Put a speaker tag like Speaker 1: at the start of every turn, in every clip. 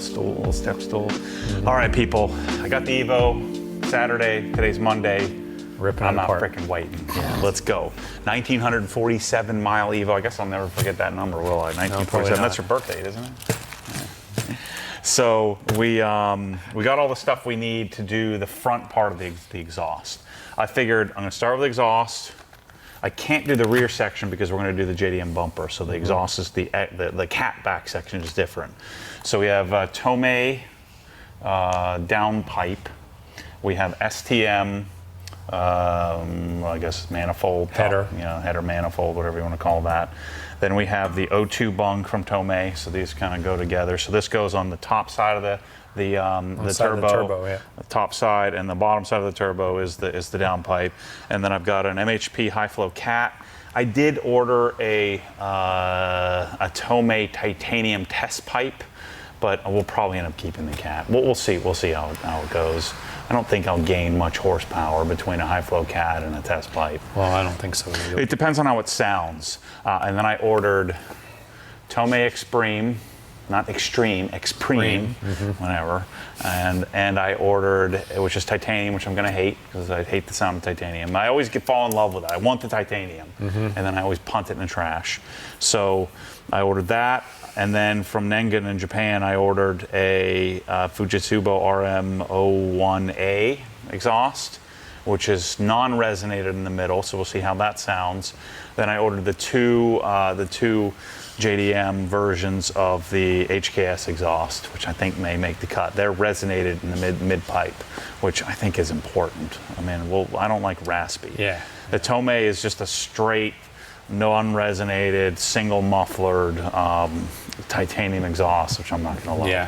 Speaker 1: stool, little step stool. All right, people, I got the EVO Saturday. Today's Monday.
Speaker 2: Ripping
Speaker 1: I'm
Speaker 2: it apart.
Speaker 1: not freaking waiting. Yeah, let's go. 1,947 mile EVO. I guess I'll never forget that number, will I? 1947. That's your birthday, isn't it? Yeah. So we got all the stuff we need to do the front part of the exhaust. I figured I'm going to start with the exhaust. I can't do the rear section because we're going to do the JDM bumper. So the exhaust is the cat back section is different. So we have TOMEI downpipe. We have STM. I guess manifold,
Speaker 2: header,
Speaker 1: header manifold, whatever you want to call that. Then we have the O2 bung from TOMEI, so these kind of go together. So this goes on the top side of the turbo,
Speaker 2: yeah.
Speaker 1: The top side, and the bottom side of the turbo is the downpipe. And then I've got an MHP high flow cat. I did order a TOMEI titanium test pipe, but we'll probably end up keeping the cat. We'll see. We'll see how it goes. I don't think I'll gain much horsepower between a high flow cat and a test pipe.
Speaker 2: Well, I don't think so either.
Speaker 1: It depends on how it sounds. And then I ordered TOMEI Extreme, not Extreme, Extreme, whatever. And I ordered, which is titanium, which I'm going to hate because I hate the sound of titanium. I always fall in love with it. I want the titanium, and then I always punt it in the trash. So I ordered that. And then from Nengen in Japan, I ordered a Fujitsubo RM01A exhaust, which is non-resonated in the middle, so we'll see how that sounds. Then I ordered the two JDM versions of the HKS exhaust, which I think may make the cut. They're resonated in the mid pipe, which I think is important. I mean, I don't like raspy.
Speaker 2: Yeah.
Speaker 1: The TOMEI is just a straight, non-resonated, single mufflered titanium exhaust, which I'm not going to love.
Speaker 2: Yeah.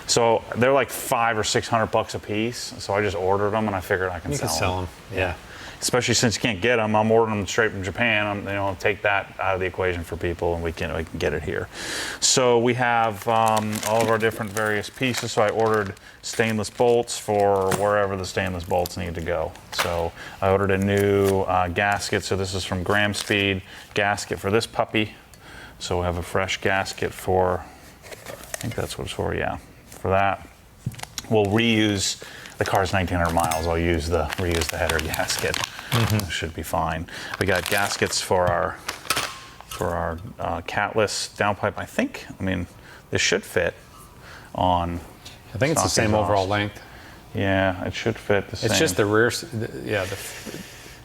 Speaker 1: So they're like $500 or $600 a piece. So I just ordered them, and I figured I can
Speaker 2: sell them. Yeah.
Speaker 1: Especially since you can't get them, I'm ordering them straight from Japan. I'll take that out of the equation for people, and we can get it here. So we have all of our different various pieces. So I ordered stainless bolts for wherever the stainless bolts need to go. So I ordered a new gasket. So this is from Gram Speed gasket for this puppy. So we have a fresh gasket for, I think that's what it's for, yeah, for that. We'll
Speaker 2: reuse.
Speaker 1: The car's 1,900 miles. I'll reuse the header gasket. Should be fine. We got gaskets for our catless downpipe. I mean, this should fit on.
Speaker 2: I think it's the same
Speaker 1: exhaust.
Speaker 2: Overall length.
Speaker 1: Yeah, it should fit the same.
Speaker 2: It's just the rear.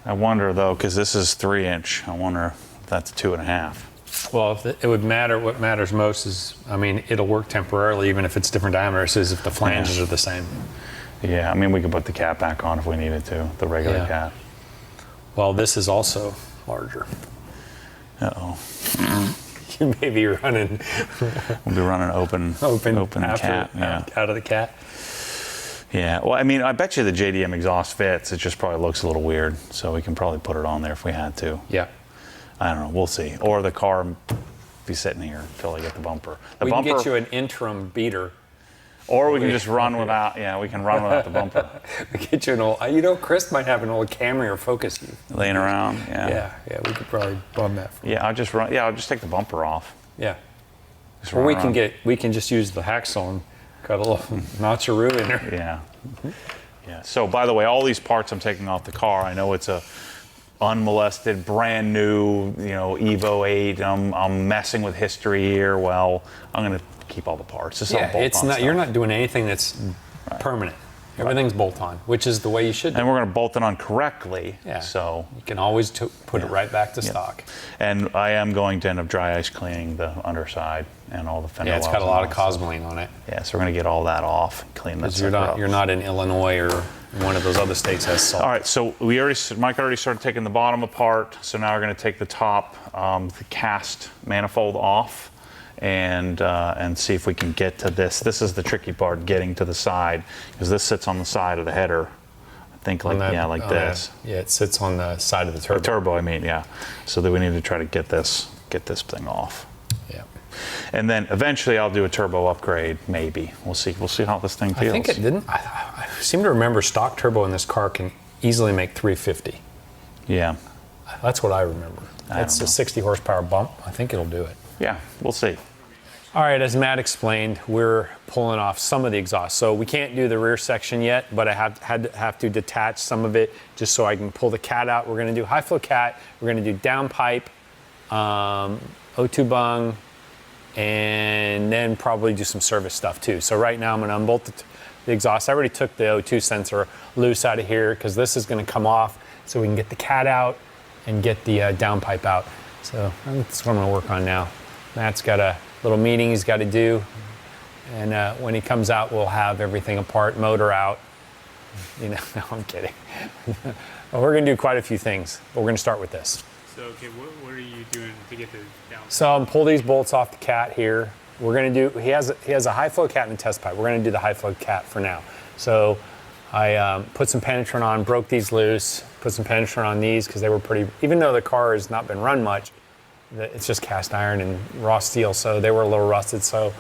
Speaker 1: I wonder though, because this is 3-inch. I wonder if that's 2.5.
Speaker 2: Well, it would matter. What matters most is, I mean, it'll work temporarily, even if it's different diameters, is if the flanges are the same.
Speaker 1: Yeah, I mean, we could put the cat back on if we needed to, the regular cat.
Speaker 2: Well, this is also larger.
Speaker 1: Uh-oh.
Speaker 2: You may be running.
Speaker 1: We'll be running open cat. Yeah.
Speaker 2: Out of the cat.
Speaker 1: Yeah, well, I mean, I bet you the JDM exhaust fits. It just probably looks a little weird, so we can probably put it on there if we had to.
Speaker 2: Yeah.
Speaker 1: I don't know. We'll see. Or the car be sitting here until I get the bumper.
Speaker 2: We can get you an interim beater.
Speaker 1: Or we can just run without, we can run without the bumper.
Speaker 2: We get you an old, Chris might have an old Camry or Focus.
Speaker 1: Laying around,
Speaker 2: Yeah, we could probably bum that.
Speaker 1: I'll just take the bumper off.
Speaker 2: Yeah. Or we can just use the hacksaw and cut a little notcheroo in there.
Speaker 1: Yeah. Yeah. So by the way, all these parts I'm taking off the car. I know it's a unmolested, brand new, EVO 8. I'm messing with history here. Well, I'm gonna keep all the parts. It's all bolt-on stuff.
Speaker 2: You're not doing anything that's permanent. Everything's bolt-on, which is the way you should do.
Speaker 1: And we're going to bolt it on correctly.
Speaker 2: Yeah.
Speaker 1: So
Speaker 2: you can always put it right back to stock.
Speaker 1: And I am going to end up dry ice cleaning the underside and all the fender wells.
Speaker 2: Yeah, it's got a lot of cosmoline on it.
Speaker 1: Yeah, so we're going to get all that off, clean that stuff up.
Speaker 2: You're not in Illinois or one of those other states that has salt.
Speaker 1: All right, so Mike already started taking the bottom apart. So now we're going to take the top, the cast manifold off. And see if we can get to this. This is the tricky part, getting to the side, because this sits on the side of the header. I think like this.
Speaker 2: Yeah, it sits on the side of the turbo.
Speaker 1: The turbo, I mean, yeah. So that we need to try to get this thing off.
Speaker 2: Yeah.
Speaker 1: And then eventually I'll do a turbo upgrade, maybe. We'll see how this thing feels.
Speaker 2: I think it didn't. I seem to remember stock turbo in this car can easily make 350.
Speaker 1: Yeah.
Speaker 2: That's what I remember. It's a 60 horsepower bump. I think it'll do it.
Speaker 1: Yeah, we'll see.
Speaker 2: All right, as Matt explained, we're pulling off some of the exhaust. So we can't do the rear section yet, but I have to detach some of it just so I can pull the cat out. We're gonna do high flow cat, we're gonna do downpipe, O2 bung, and then probably do some service stuff too. So right now I'm gonna unbolt the exhaust. I already took the O2 sensor loose out of here because this is gonna come off so we can get the cat out and get the downpipe out. So that's what I'm gonna work on now. Matt's got a little meeting he's got to do, and when he comes out we'll have everything apart, motor out, you know. No, I'm kidding. Well, we're gonna do quite a few things, but we're gonna start with this.
Speaker 3: So okay, what are you doing to get the down?
Speaker 2: So I'm pull these bolts off the cat here. We're gonna do, he has a high flow cat and a test pipe. We're gonna do the high flow cat for now. So I put some penetrant on, broke these loose, put some penetrant on these because they were pretty, even though the car has not been run much, it's just cast iron and raw steel, so they were a little rusted. So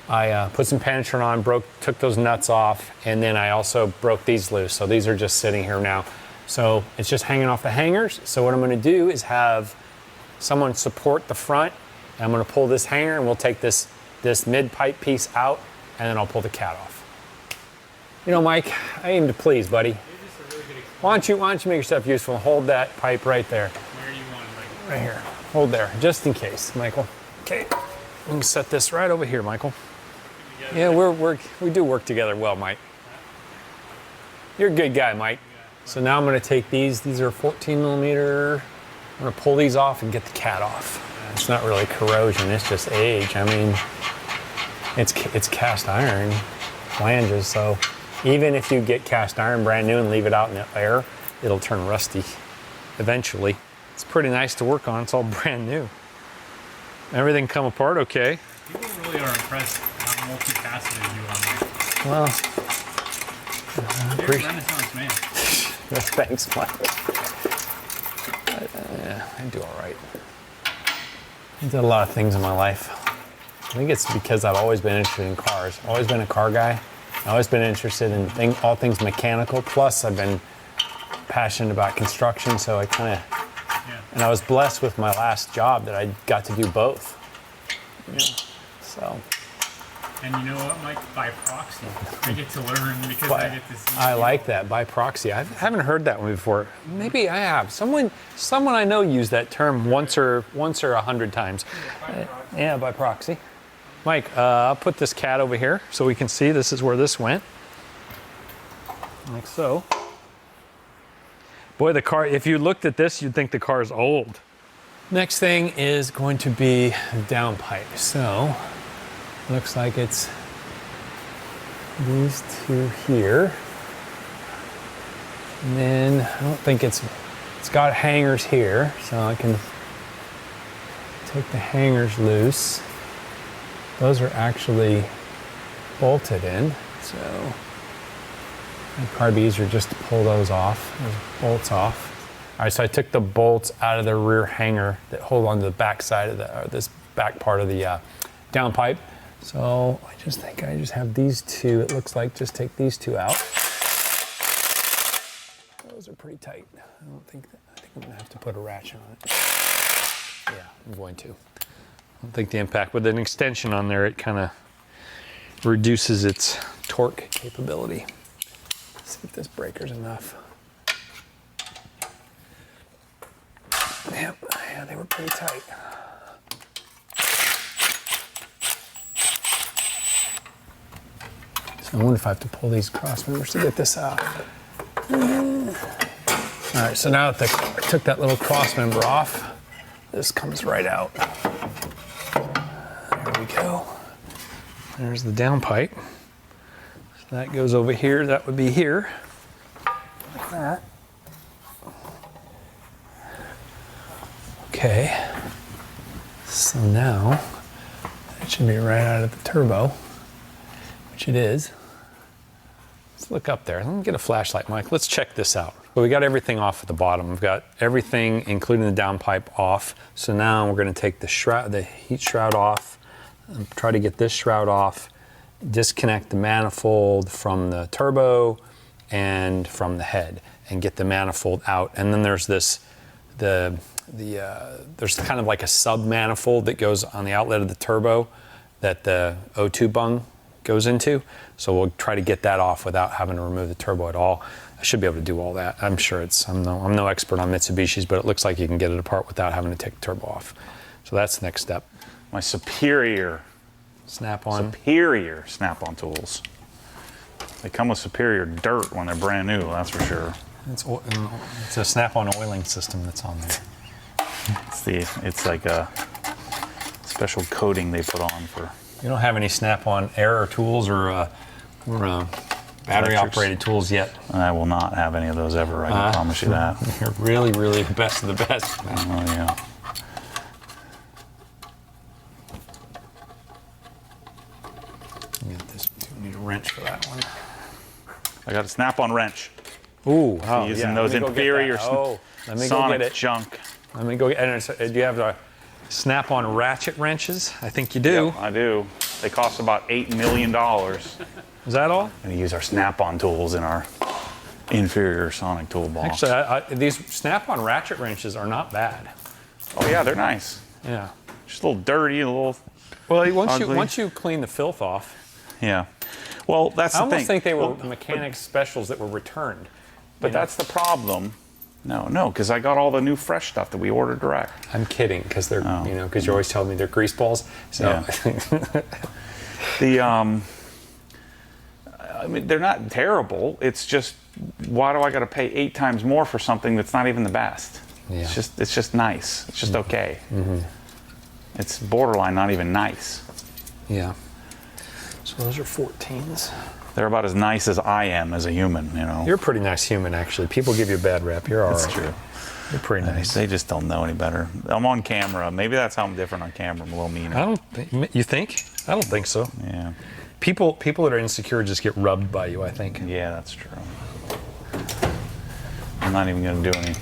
Speaker 2: I put some penetrant on, took those nuts off, and then I also broke these loose. So these are just sitting here now. So it's just hanging off the hangers. So what I'm gonna do is have someone support the front, and I'm gonna pull this hanger, and we'll take this mid pipe piece out, and then I'll pull the cat off. You know, Mike, I aim to please, buddy.
Speaker 3: You're just a really good
Speaker 2: Why don't you make yourself useful? Hold that pipe right there.
Speaker 3: Where you want, like
Speaker 2: Right here. Hold there, just in case, Michael. Okay, we can set this right over here, Michael. Yeah, we do work together well, Mike. You're a good guy, Mike. So now I'm gonna take these are 14 millimeter. I'm gonna pull these off and get the cat off. It's not really corrosion, it's just age. I mean, it's cast iron flanges, so even if you get cast iron brand new and leave it out in the air, it'll turn rusty eventually. It's pretty nice to work on. It's all brand new. Everything come apart okay.
Speaker 3: people really are impressed how multifaceted you are.
Speaker 2: Well,
Speaker 3: You're a Renaissance man.
Speaker 2: thanks, Mike. I do all right. I did a lot of things in my life. I think it's because I've always been interested in cars. Always been a car guy. I've always been interested in all things mechanical. Plus, I've been passionate about construction, so I kind of.
Speaker 3: Yeah.
Speaker 2: And I was blessed with my last job that I got to do both. You know, so.
Speaker 3: And you know what, Mike? By proxy, I get to learn because I get to see.
Speaker 2: I like that, by proxy. I haven't heard that one before. Maybe I have. Someone I know used that term once or 100 times. Yeah, by proxy. Mike, I'll put this cat over here so we can see this is where this went. Like so. Boy, the car, if you looked at this, you'd think the car is old. Next thing is going to be downpipe. So, looks like it's these two here. And then I don't think it's got hangers here, so I can take the hangers loose. Those are actually bolted in, so it'd probably be easier just to pull those bolts off. All right, so I took the bolts out of the rear hanger that hold on to the back side of this back part of the downpipe. So I just think I just have these two. It looks like just take these two out. Those are pretty tight. I think I'm gonna have to put a ratchet on it. Yeah, I'm going to. I don't think the impact with an extension on there, it kind of reduces its torque capability. Let's see if this breaker's enough. Yeah, they were pretty tight. So I wonder if I have to pull these cross members to get this out. All right, so now that I took that little cross member off, this comes right out. There we go. There's the downpipe. So that goes over here. That would be here. Like that. Okay. So now that should be right out of the turbo, which it is. Let's look up there. Let me get a flashlight, Mike. Let's check this out. Well, we got everything off at the bottom. We've got everything, including the downpipe, off. So now we're going to take the heat shroud off, and try to get this shroud off, disconnect the manifold from the turbo and from the head, and get the manifold out. And then there's this, there's kind of like a sub manifold that goes on the outlet of the turbo, that the O2 bung goes into. So we'll try to get that off without having to remove the turbo at all. I should be able to do all that. I'm sure I'm no expert on Mitsubishis, but it looks like you can get it apart without having to take the turbo off. So that's the next step.
Speaker 1: My superior
Speaker 2: Snap-on.
Speaker 1: Snap-on tools. They come with superior dirt when they're brand new, that's for sure.
Speaker 2: It's a Snap-on oiling system that's on there.
Speaker 1: It's like a special coating they put on for.
Speaker 2: You don't have any Snap-on air tools or battery-operated tools yet.
Speaker 1: I will not have any of those ever. I can promise you that.
Speaker 2: You're really, really the best of the best.
Speaker 1: Oh yeah.
Speaker 2: Get this. We need a wrench for that one.
Speaker 1: I got a Snap-on wrench.
Speaker 2: Ooh,
Speaker 1: Using those inferior Sonic junk.
Speaker 2: Let me go get it. And do you have the Snap-on ratchet wrenches? I think you do.
Speaker 1: Yep, I do. They cost about $8 million.
Speaker 2: Is that all?
Speaker 1: And we use our Snap-on tools in our inferior Sonic tool box.
Speaker 2: Actually, these Snap-on ratchet wrenches are not bad.
Speaker 1: Oh yeah, they're nice.
Speaker 2: Yeah.
Speaker 1: Just a little dirty, a little.
Speaker 2: Well,
Speaker 1: ugly.
Speaker 2: once you clean the filth off.
Speaker 1: Yeah. Well, that's the thing.
Speaker 2: I almost think they were mechanics specials that were returned.
Speaker 1: But that's the problem. No, because I got all the new fresh stuff that we ordered direct.
Speaker 2: I'm kidding, because they're because you're always telling me they're grease balls. So
Speaker 1: yeah. I mean, they're not terrible. It's just, why do I got to pay 8 times more for something that's not even the best?
Speaker 2: Yeah.
Speaker 1: It's just nice. It's just okay. Mm-hmm. It's borderline not even nice.
Speaker 2: Yeah. So those are 14s.
Speaker 1: They're about as nice as I am as a human, you know.
Speaker 2: You're a pretty nice human, actually. People give you a bad rep. You're all right.
Speaker 1: That's true.
Speaker 2: You're pretty nice.
Speaker 1: They just don't know any better. I'm on camera. Maybe that's how I'm different on camera. I'm a little meaner.
Speaker 2: You think? I don't think so.
Speaker 1: Yeah.
Speaker 2: People that are insecure just get rubbed by you, I think.
Speaker 1: Yeah, that's true. I'm not even going to do any.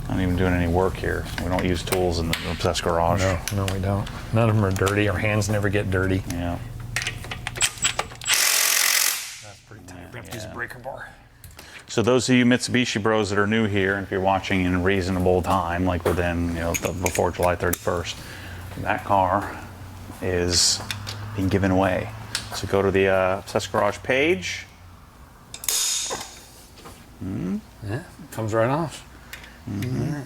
Speaker 1: Not even doing any work here. We don't use tools in the obsessed garage.
Speaker 2: No, we don't. None of them are dirty. Our hands never get dirty.
Speaker 1: Yeah.
Speaker 2: That's pretty tight. We have to use a breaker bar.
Speaker 1: So those of you Mitsubishi bros that are new here, and if you're watching in reasonable time, like within, before July 31st, that car is being given away. So go to the Obsessed Garage page.
Speaker 2: Yeah, comes right off.
Speaker 1: Mm-hmm.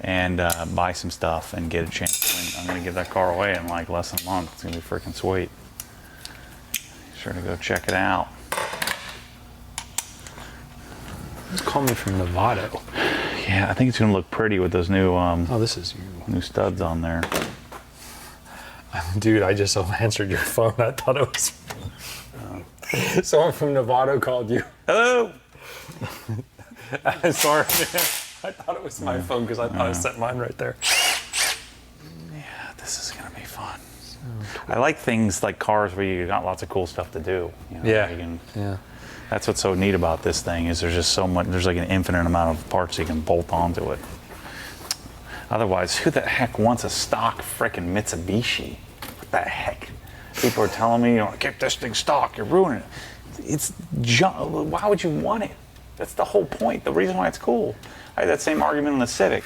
Speaker 1: And buy some stuff and get a chance to win. I'm going to give that car away in like less than a month. It's going to be freaking sweet. Be sure to go check it out.
Speaker 2: Just call me from Nevada.
Speaker 1: Yeah, I think it's going to look pretty with those new
Speaker 2: this is you.
Speaker 1: new studs on there.
Speaker 2: Dude, I just answered your phone. I thought it was someone from Nevada called you.
Speaker 1: Hello.
Speaker 2: Sorry, man. I thought it was my phone because I thought I set mine right there.
Speaker 1: Yeah, this is gonna be fun. I like things like cars where you got lots of cool stuff to do.
Speaker 2: Yeah.
Speaker 1: That's what's so neat about this thing is there's just so much. There's like an infinite amount of parts you can bolt onto it. Otherwise, who the heck wants a stock frickin' Mitsubishi? What the heck? People are telling me, keep this thing stock. You're ruining it. It's junk. Why would you want it? That's the whole point. The reason why it's cool. I had that same argument on the Civic.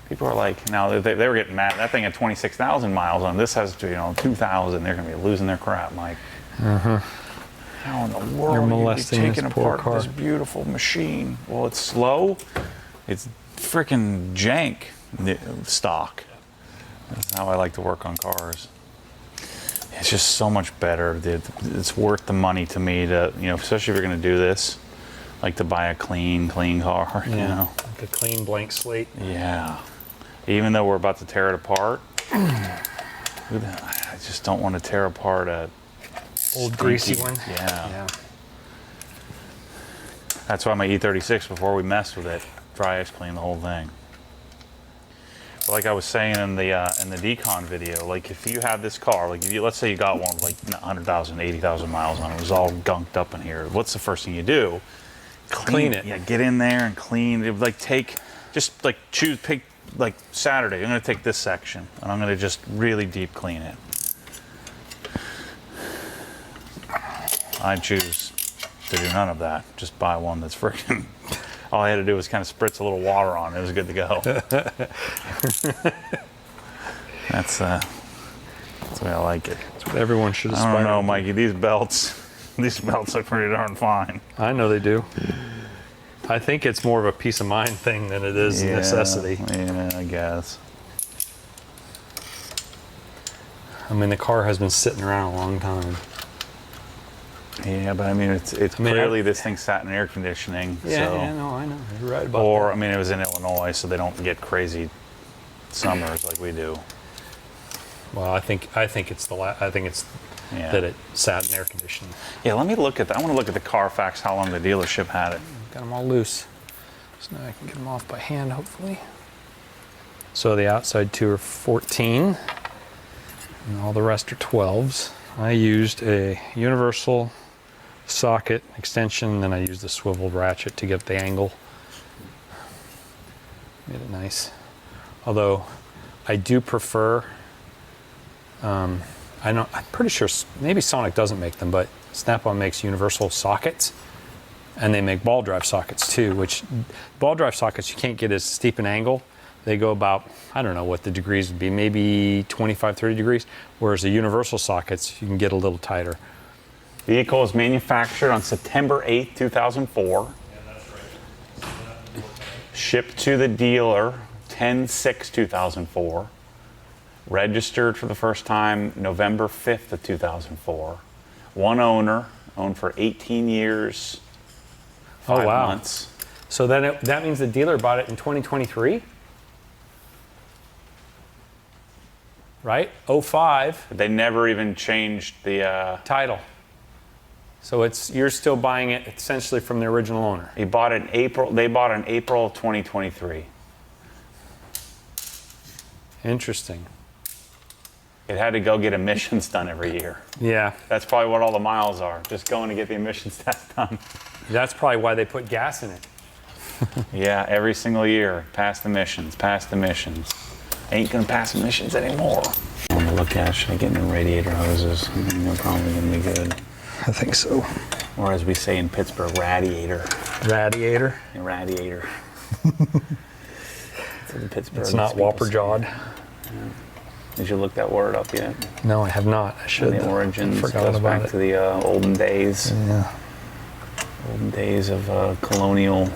Speaker 1: People are like, now they were getting mad. That thing had 26,000 miles on it. This has 2,000. They're gonna be losing their crap, Mike. How in the world are you taking apart this beautiful machine? Well, it's slow. It's freaking jank stock. That's how I like to work on cars. It's just so much better. It's worth the money to me to, especially if you're going to do this, like to buy a clean car,
Speaker 2: Like a clean blank slate.
Speaker 1: Yeah. Even though we're about to tear it apart, I just don't want to tear apart a
Speaker 2: old greasy one.
Speaker 1: Yeah. That's why my E36, before we messed with it, dry ice clean the whole thing. But like I was saying in the decon video, like if you have this car, like let's say you got one with like 100,000, 80,000 miles on it, it was all gunked up in here. What's the first thing you do?
Speaker 2: Clean it.
Speaker 1: Yeah, get in there and clean. It would like pick like Saturday. I'm gonna take this section and I'm gonna just really deep clean it. I choose to do none of that. Just buy one that's freaking. All I had to do was kind of spritz a little water on it. It was good to go. That's That's the way I like it.
Speaker 2: That's what everyone should
Speaker 1: I
Speaker 2: aspire
Speaker 1: don't know,
Speaker 2: to.
Speaker 1: Mikey. These belts look pretty darn fine.
Speaker 2: I know they do. I think it's more of a peace of mind thing than it is a necessity.
Speaker 1: Yeah, I guess.
Speaker 2: I mean, the car has been sitting around a long time.
Speaker 1: Yeah, but I mean, it's clearly this thing sat in air conditioning.
Speaker 2: Yeah,
Speaker 1: so.
Speaker 2: yeah, no, I know. You're right about
Speaker 1: Or
Speaker 2: that.
Speaker 1: I mean, it was in Illinois, so they don't get crazy summers like we do.
Speaker 2: Well, I think it's
Speaker 1: Yeah.
Speaker 2: that it sat in air conditioning.
Speaker 1: Yeah, let me look at that. I want to look at the Carfax, how long the dealership had it.
Speaker 2: Got them all loose. So now I can get them off by hand, hopefully. So the outside two are 14, and all the rest are 12s. I used a universal socket extension, and then I used the swivel ratchet to get the angle. Made it nice. Although I do prefer, I'm pretty sure maybe Sonic doesn't make them, but Snap-on makes universal sockets, and they make ball drive sockets too, which ball drive sockets you can't get as steep an angle. They go about, I don't know what the degrees would be, maybe 25, 30 degrees, whereas the universal sockets you can get a little tighter.
Speaker 1: Vehicle was manufactured on September 8th, 2004. Shipped to the dealer 10/6/2004. Registered for the first time November 5th of 2004. One owner, owned for 18 years, 5 months.
Speaker 2: So then that means the dealer bought it in 2023? Right? 05
Speaker 1: They never even changed the,
Speaker 2: title. So you're still buying it essentially from the original owner.
Speaker 1: they bought it in April of 2023.
Speaker 2: Interesting.
Speaker 1: It had to go get emissions done every year.
Speaker 2: Yeah,
Speaker 1: That's probably what all the miles are, just going to get the emissions test done.
Speaker 2: that's probably why they put gas in it.
Speaker 1: Yeah, every single year, past emissions. Ain't gonna pass emissions anymore. I'm gonna look at, should I get new radiator hoses? I think they're probably gonna be good.
Speaker 2: I think so.
Speaker 1: Or as we say in Pittsburgh, radiator.
Speaker 2: Radiator.
Speaker 1: A radiator. It's in Pittsburgh.
Speaker 2: It's not
Speaker 1: people
Speaker 2: whopper
Speaker 1: say.
Speaker 2: jawed.
Speaker 1: Did you look that word up yet?
Speaker 2: No, I have not. I should.
Speaker 1: The origins
Speaker 2: I forgot
Speaker 1: goes
Speaker 2: about
Speaker 1: back
Speaker 2: it.
Speaker 1: to the olden days.
Speaker 2: Yeah.
Speaker 1: Olden days of colonial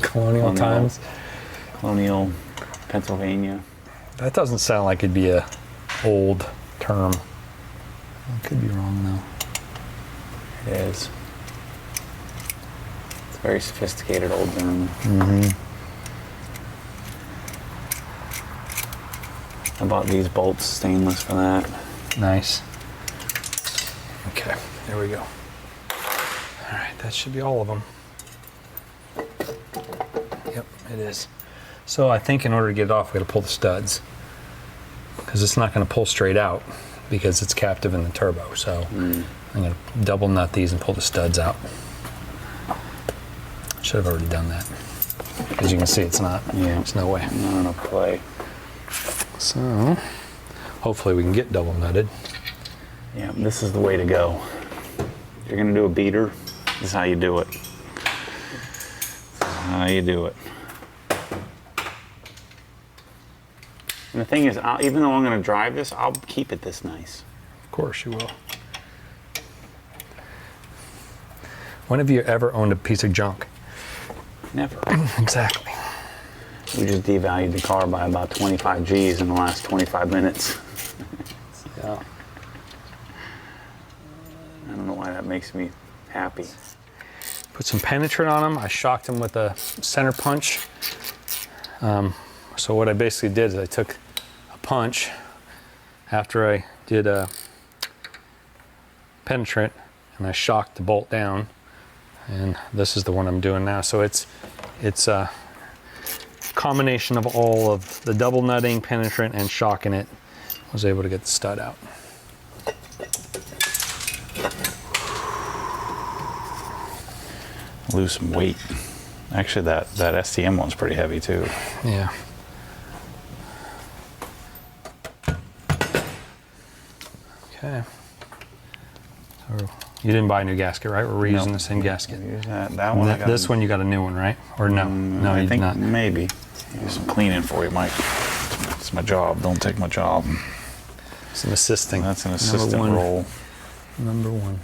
Speaker 2: Times.
Speaker 1: colonial Pennsylvania.
Speaker 2: That doesn't sound like it'd be a old term. I could be wrong though.
Speaker 1: It is. It's a very sophisticated old German. I bought these bolts stainless for that.
Speaker 2: Nice. Okay, there we go. All right, that should be all of them. Yep, it is. So I think in order to get it off, we got to pull the studs, because it's not going to pull straight out because it's captive in the turbo. So I'm going to double nut these and pull the studs out. Should have already done that. As you can see, it's not.
Speaker 1: Yeah.
Speaker 2: There's no way.
Speaker 1: Not enough play.
Speaker 2: So hopefully we can get double nutted.
Speaker 1: Yeah, this is the way to go. If you're gonna do a beater, this is how you do it. This is how you do it. And the thing is, even though I'm gonna drive this, I'll keep it this nice.
Speaker 2: Of course you will. When have you ever owned a piece of junk?
Speaker 1: Never.
Speaker 2: Exactly.
Speaker 1: We just devalued the car by about 25 G's in the last 25 minutes.
Speaker 2: Yeah.
Speaker 1: I don't know why that makes me happy.
Speaker 2: Put some penetrant on them. I shocked them with a center punch. So what I basically did is I took a punch after I did a penetrant, and I shocked the bolt down. And this is the one I'm doing now. So it's a combination of all of the double nutting, penetrant, and shocking it. Was able to get the stud out.
Speaker 1: Lose some weight. Actually, that STM one's pretty heavy too.
Speaker 2: Yeah. Okay. So you didn't buy a new gasket, right? We're reusing the same gasket.
Speaker 1: Use that one.
Speaker 2: This one you got a new one, right? Or no? No,
Speaker 1: I
Speaker 2: you did
Speaker 1: think
Speaker 2: not.
Speaker 1: maybe. Do some cleaning for you, Mike. It's my job. Don't take my job.
Speaker 2: Some assisting.
Speaker 1: That's an assistant roll.
Speaker 2: Number one.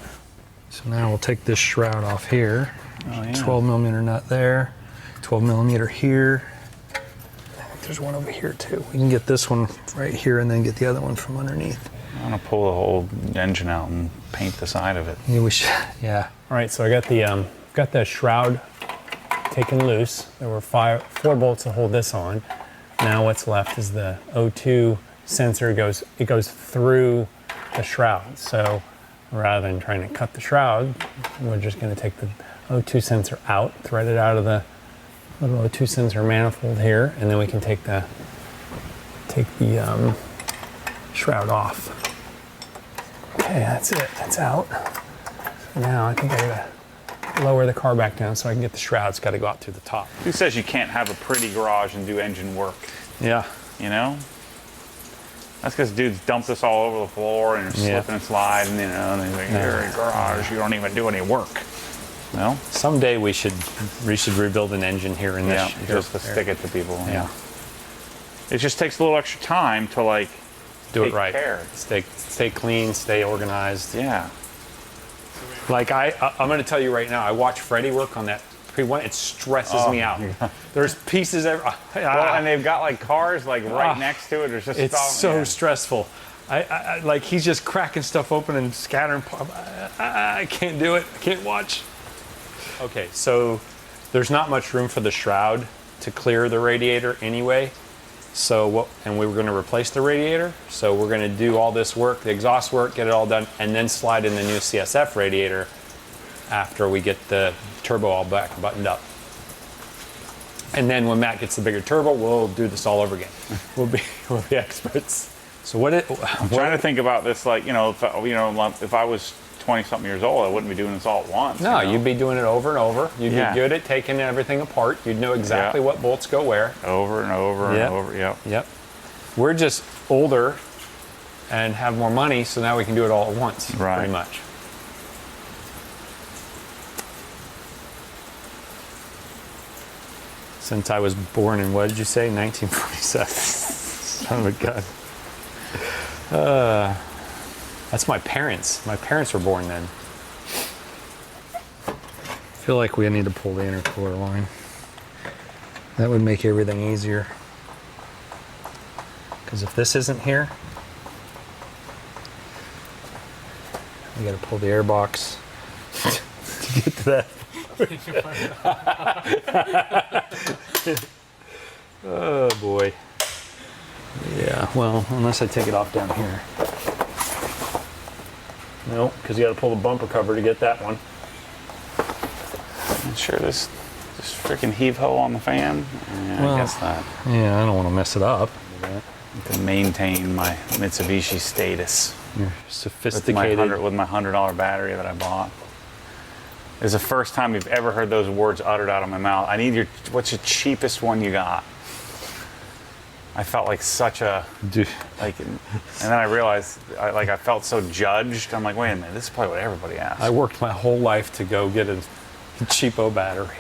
Speaker 2: So now we'll take this shroud off here.
Speaker 1: Oh, yeah.
Speaker 2: 12 millimeter nut there. 12 millimeter here. I think there's one over here too. We can get this one right here and then get the other one from underneath.
Speaker 1: I'm gonna pull the whole engine out and paint the side of it.
Speaker 2: Yeah, we should. Yeah. All right. So I got the shroud taken loose. There were 4 bolts to hold this on. Now what's left is the O2 sensor. It goes through the shroud. So rather than trying to cut the shroud, we're just going to take the O2 sensor out, thread it out of the little O2 sensor manifold here, and then we can take the shroud off. Okay, that's it. That's out. So now I think I gotta lower the car back down so I can get the shroud. It's got to go out through the top.
Speaker 1: Who says you can't have a pretty garage and do engine work?
Speaker 2: Yeah.
Speaker 1: You know? That's because dudes dump this all over the floor and you're slipping and sliding, you know, and they're like, you're in a garage, you don't even do any work. Well,
Speaker 2: someday we should rebuild an engine here in this.
Speaker 1: Yeah, just to stick it to people. Yeah. It just takes a little extra time to like
Speaker 2: do it right.
Speaker 1: Care.
Speaker 2: Stay clean, stay organized.
Speaker 1: Yeah.
Speaker 2: Like I'm going to tell you right now, I watch Freddie work on that pre-one. It stresses me out. There's pieces everywhere.
Speaker 1: Well, and they've got like cars like right next to it. There's just
Speaker 2: it's so stressful. I like he's just cracking stuff open and scattering. I can't do it. I can't watch. Okay, so there's not much room for the shroud to clear the radiator anyway. So and we were going to replace the radiator. So we're going to do all this work, the exhaust work, get it all done, and then slide in the new CSF radiator after we get the turbo all back buttoned up. And then when Matt gets the bigger turbo, we'll do this all over again. We'll be experts. So
Speaker 1: I'm trying to think about this, like, if I was 20-something years old, I wouldn't be doing this all at once.
Speaker 2: No, you'd be doing it over and over. You'd be good at taking everything apart. You'd know exactly what bolts go where.
Speaker 1: Over and over and over,
Speaker 2: Yep. We're just older and have more money, so now we can do it all at once, pretty much. Since I was born in, what did you say, 1947? Son of a gun. That's my parents. My parents were born then. I feel like we need to pull the intercooler line. That would make everything easier. Because if this isn't here, we got to pull the air box to get to that. Oh boy. Yeah, well, unless I take it off down here. No, because you got to pull the bumper cover to get that one.
Speaker 1: I'm sure this freaking heave ho on the fan. Yeah, well, I guess not.
Speaker 2: Yeah, I don't want to mess it up.
Speaker 1: To maintain my Mitsubishi status.
Speaker 2: You're sophisticated.
Speaker 1: With my $100 battery that I bought. It's the first time you've ever heard those words uttered out of my mouth. What's the cheapest one you got? I felt like such a, and then I realized, I felt so judged. I'm like, wait a minute, this is probably what everybody asks.
Speaker 2: I worked my whole life to go get a cheapo battery.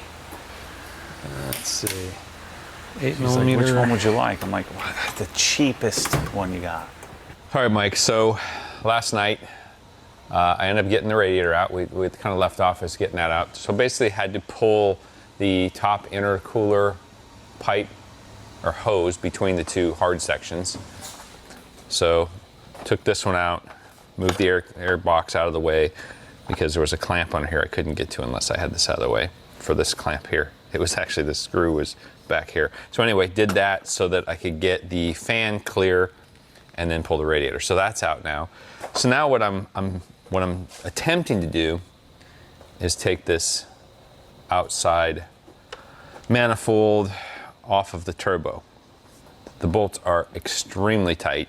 Speaker 2: Let's see. 8 millimeter.
Speaker 1: Like, which one would you like? I'm like, the cheapest one you got.
Speaker 2: All right, Mike, so last night, I ended up getting the radiator out. We kind of left off as getting that out. So basically had to pull the top intercooler pipe or hose between the two hard sections. So took this one out, moved the air box out of the way because there was a clamp on here I couldn't get to unless I had this out of the way for this clamp here. It was actually, the screw was back here. So anyway, did that so that I could get the fan clear and then pull the radiator. So that's out now. So now what I'm attempting to do is take this outside manifold off of the turbo. The bolts are extremely tight,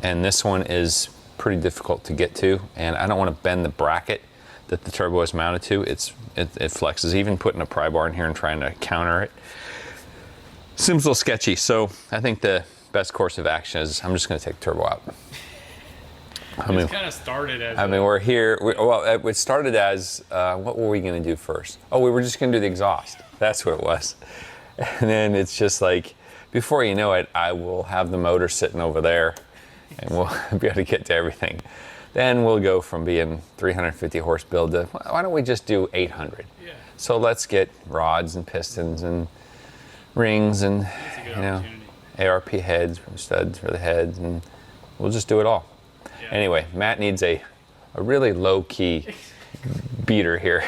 Speaker 2: and this one is pretty difficult to get to, and I don't want to bend the bracket that the turbo is mounted to. It flexes. Even putting a pry bar in here and trying to counter it seems a little sketchy. So I think the best course of action is I'm just going to take the turbo out.
Speaker 3: It's kind of started as.
Speaker 2: We're here. It started as what were we going to do first? Oh, we were just going to do the exhaust. That's what it was. And then it's just like, before you know it, I will have the motor sitting over there, and we'll be able to get to everything. Then we'll go from being 350 horse build to, why don't we just do 800?
Speaker 3: Yeah.
Speaker 2: So let's get rods and pistons and rings and,
Speaker 3: That's a good
Speaker 2: you know,
Speaker 3: opportunity.
Speaker 2: ARP heads, studs for the heads, and we'll just do it all.
Speaker 3: Yeah.
Speaker 2: Anyway, Matt needs a really low-key beater here.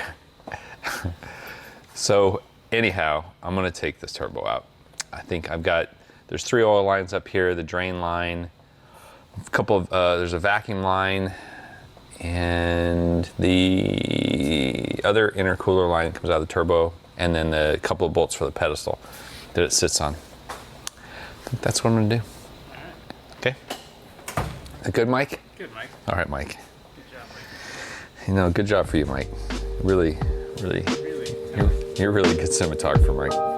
Speaker 2: So anyhow, I'm gonna take this turbo out. I think there's 3 oil lines up here, the drain line, a couple of, there's a vacuum line, and the other intercooler line comes out of the turbo, and then the couple of bolts for the pedestal that it sits on. I think that's what I'm gonna do. Okay. Good, Mike?
Speaker 3: Good, Mike.
Speaker 2: All right, Mike.
Speaker 3: Good job, Mike.
Speaker 2: You know, good job for you, Mike. Really,
Speaker 3: Really.
Speaker 2: you're a really good cinematographer, Mike.